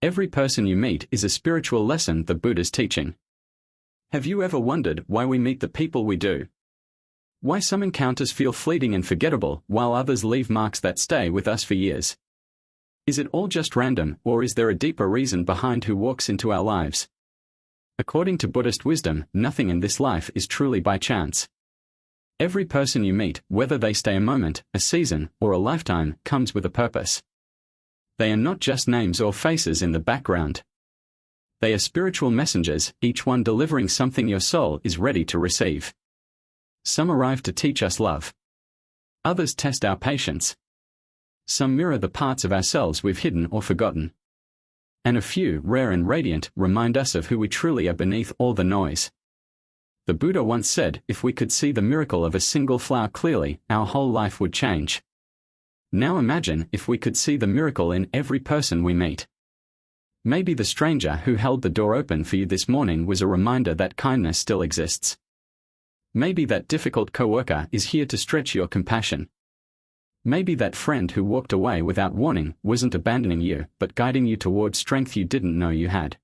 Every person you meet is a spiritual lesson the Buddha's teaching. Have you ever wondered why we meet the people we do? Why some encounters feel fleeting and forgettable, while others leave marks that stay with us for years? Is it all just random, or is there a deeper reason behind who walks into our lives? According to Buddhist wisdom, nothing in this life is truly by chance. Every person you meet, whether they stay a moment, a season, or a lifetime, comes with a purpose. They are not just names or faces in the background. They are spiritual messengers, each one delivering something your soul is ready to receive. Some arrive to teach us love. Others test our patience. Some mirror the parts of ourselves we've hidden or forgotten. And a few, rare and radiant, remind us of who we truly are beneath all the noise. The Buddha once said, if we could see the miracle of a single flower clearly, our whole life would change. Now imagine if we could see the miracle in every person we meet. Maybe the stranger who held the door open for you this morning was a reminder that kindness still exists. Maybe that difficult coworker is here to stretch your compassion. Maybe that friend who walked away without warning wasn't abandoning you, but guiding you toward strength you didn't know you had.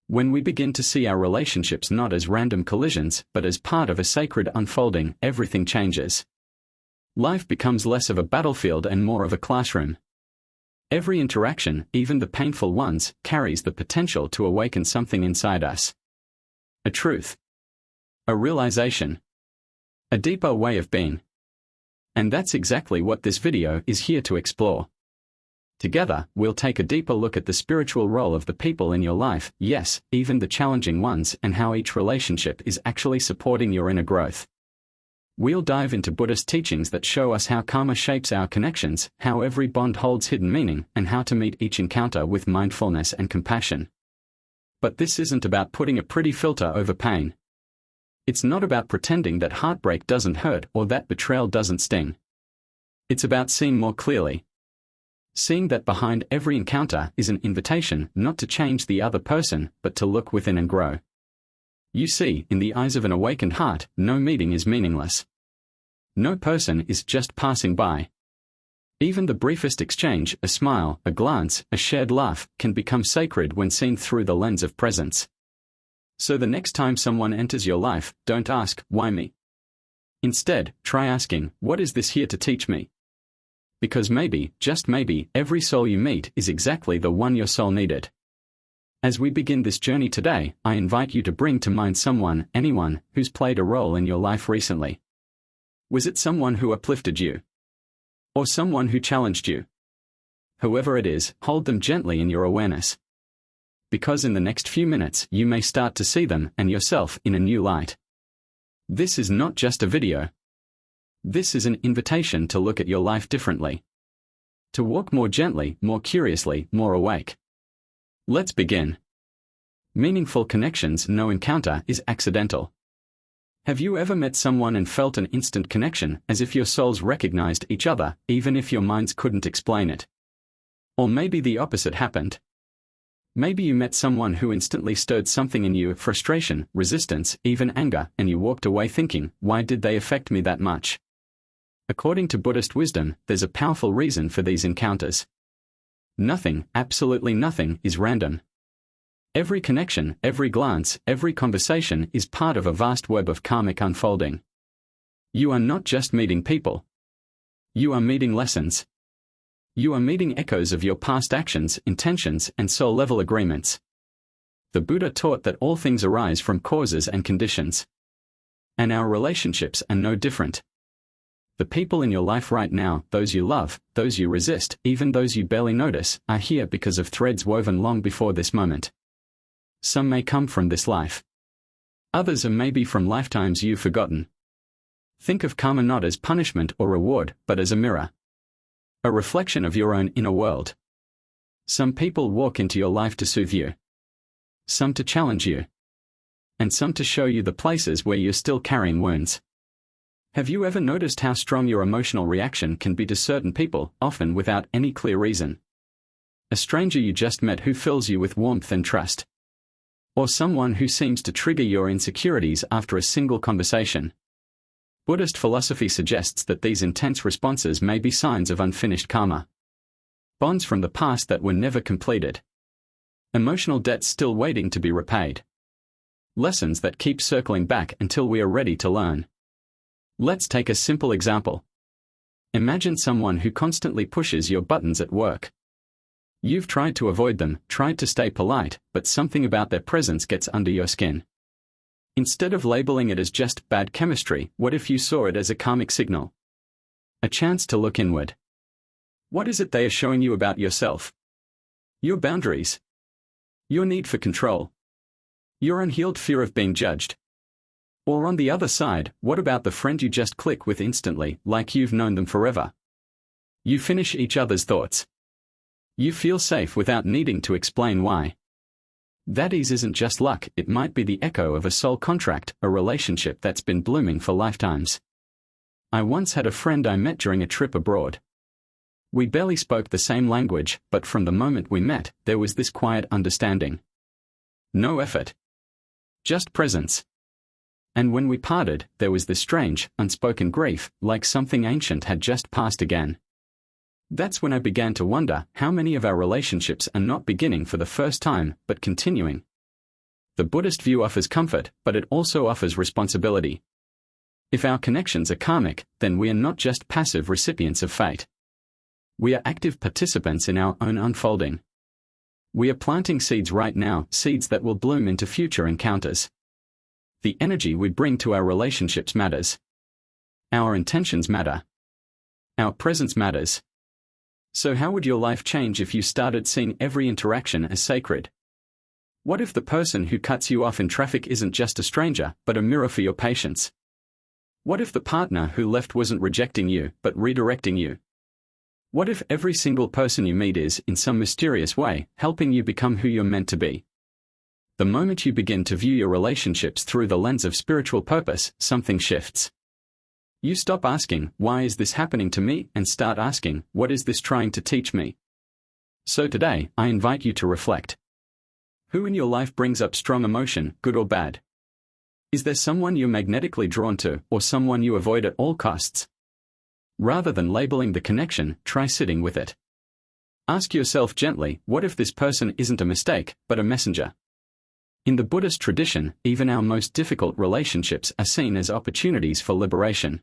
When we begin to see our relationships not as random collisions, but as part of a sacred unfolding, everything changes. Life becomes less of a battlefield and more of a classroom. Every interaction, even the painful ones, carries the potential to awaken something inside us. A truth. A realization. A deeper way of being. And that's exactly what this video is here to explore. Together, we'll take a deeper look at the spiritual role of the people in your life, yes, even the challenging ones, and how each relationship is actually supporting your inner growth. We'll dive into Buddhist teachings that show us how karma shapes our connections, how every bond holds hidden meaning, and how to meet each encounter with mindfulness and compassion. But this isn't about putting a pretty filter over pain. It's not about pretending that heartbreak doesn't hurt or that betrayal doesn't sting. It's about seeing more clearly. Seeing that behind every encounter is an invitation not to change the other person, but to look within and grow. You see, in the eyes of an awakened heart, no meeting is meaningless. No person is just passing by. Even the briefest exchange, a smile, a glance, a shared laugh, can become sacred when seen through the lens of presence. So the next time someone enters your life, don't ask, why me? Instead, try asking, what is this here to teach me? Because maybe, just maybe, every soul you meet is exactly the one your soul needed. As we begin this journey today, I invite you to bring to mind someone, anyone, who's played a role in your life recently. Was it someone who uplifted you? Or someone who challenged you? Whoever it is, hold them gently in your awareness. Because in the next few minutes you may start to see them and yourself in a new light. This is not just a video. This is an invitation to look at your life differently. To walk more gently, more curiously, more awake. Let's begin. Meaningful connections. No encounter is accidental. Have you ever met someone and felt an instant connection, as if your souls recognized each other, even if your minds couldn't explain it? Or maybe the opposite happened. Maybe you met someone who instantly stirred something in you, frustration, resistance, even anger, and you walked away thinking, why did they affect me that much? According to Buddhist wisdom, there's a powerful reason for these encounters. Nothing, absolutely nothing, is random. Every connection, every glance, every conversation is part of a vast web of karmic unfolding. You are not just meeting people. You are meeting lessons. You are meeting echoes of your past actions, intentions, and soul-level agreements. The Buddha taught that all things arise from causes and conditions. And our relationships are no different. The people in your life right now, those you love, those you resist, even those you barely notice, are here because of threads woven long before this moment. Some may come from this life. Others are maybe from lifetimes you've forgotten. Think of karma not as punishment or reward, but as a mirror. A reflection of your own inner world. Some people walk into your life to soothe you. Some to challenge you. And some to show you the places where you're still carrying wounds. Have you ever noticed how strong your emotional reaction can be to certain people, often without any clear reason? A stranger you just met who fills you with warmth and trust. Or someone who seems to trigger your insecurities after a single conversation. Buddhist philosophy suggests that these intense responses may be signs of unfinished karma. Bonds from the past that were never completed. Emotional debts still waiting to be repaid. Lessons that keep circling back until we are ready to learn. Let's take a simple example. Imagine someone who constantly pushes your buttons at work. You've tried to avoid them, tried to stay polite, but something about their presence gets under your skin. Instead of labeling it as just bad chemistry, what if you saw it as a karmic signal? A chance to look inward. What is it they are showing you about yourself? Your boundaries. Your need for control. Your unhealed fear of being judged. Or on the other side, what about the friend you just click with instantly, like you've known them forever? You finish each other's thoughts. You feel safe without needing to explain why. That ease isn't just luck, it might be the echo of a soul contract, a relationship that's been blooming for lifetimes. I once had a friend I met during a trip abroad. We barely spoke the same language, but from the moment we met, there was this quiet understanding. No effort. Just presence. And when we parted, there was this strange, unspoken grief, like something ancient had just passed again. That's when I began to wonder how many of our relationships are not beginning for the first time, but continuing. The Buddhist view offers comfort, but it also offers responsibility. If our connections are karmic, then we are not just passive recipients of fate. We are active participants in our own unfolding. We are planting seeds right now, seeds that will bloom into future encounters. The energy we bring to our relationships matters. Our intentions matter. Our presence matters. So how would your life change if you started seeing every interaction as sacred? What if the person who cuts you off in traffic isn't just a stranger, but a mirror for your patience? What if the partner who left wasn't rejecting you, but redirecting you? What if every single person you meet is, in some mysterious way, helping you become who you're meant to be? The moment you begin to view your relationships through the lens of spiritual purpose, something shifts. You stop asking, why is this happening to me, and start asking, what is this trying to teach me? So today, I invite you to reflect. Who in your life brings up strong emotion, good or bad? Is there someone you're magnetically drawn to, or someone you avoid at all costs? Rather than labeling the connection, try sitting with it. Ask yourself gently, what if this person isn't a mistake, but a messenger? In the Buddhist tradition, even our most difficult relationships are seen as opportunities for liberation.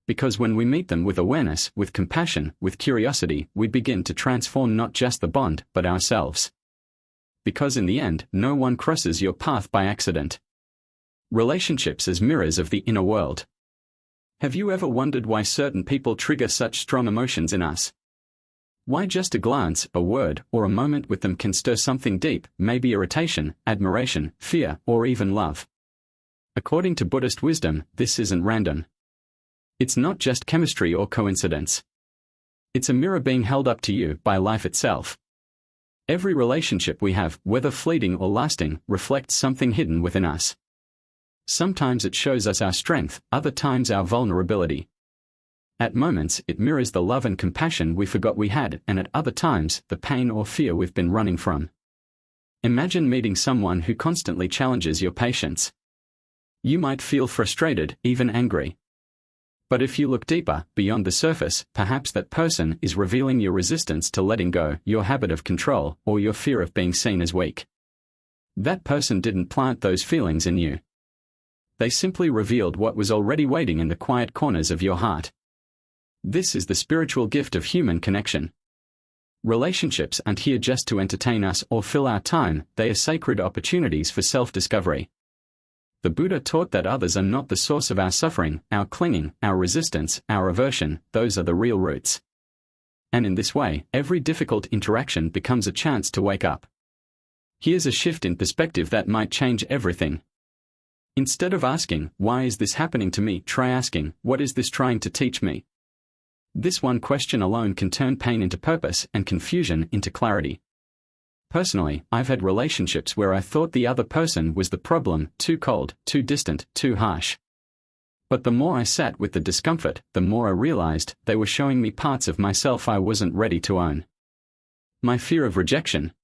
Because when we meet them with awareness, with compassion, with curiosity, we begin to transform not just the bond, but ourselves. Because in the end, no one crosses your path by accident. Relationships as mirrors of the inner world. Have you ever wondered why certain people trigger such strong emotions in us? Why just a glance, a word, or a moment with them can stir something deep, maybe irritation, admiration, fear, or even love? According to Buddhist wisdom, this isn't random. It's not just chemistry or coincidence. It's a mirror being held up to you by life itself. Every relationship we have, whether fleeting or lasting, reflects something hidden within us. Sometimes it shows us our strength, other times our vulnerability. At moments, it mirrors the love and compassion we forgot we had, and at other times, the pain or fear we've been running from. Imagine meeting someone who constantly challenges your patience. You might feel frustrated, even angry. But if you look deeper, beyond the surface, perhaps that person is revealing your resistance to letting go, your habit of control, or your fear of being seen as weak. That person didn't plant those feelings in you. They simply revealed what was already waiting in the quiet corners of your heart. This is the spiritual gift of human connection. Relationships aren't here just to entertain us or fill our time, they are sacred opportunities for self-discovery. The Buddha taught that others are not the source of our suffering, our clinging, our resistance, our aversion, those are the real roots. And in this way, every difficult interaction becomes a chance to wake up. Here's a shift in perspective that might change everything. Instead of asking, why is this happening to me, try asking, what is this trying to teach me? This one question alone can turn pain into purpose and confusion into clarity. Personally, I've had relationships where I thought the other person was the problem, too cold, too distant, too harsh. But the more I sat with the discomfort, the more I realized they were showing me parts of myself I wasn't ready to own. My fear of rejection.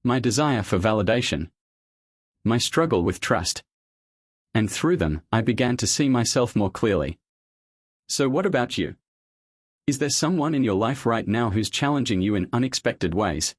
My desire for validation. My struggle with trust. And through them, I began to see myself more clearly. So what about you? Is there someone in your life right now who's challenging you in unexpected ways?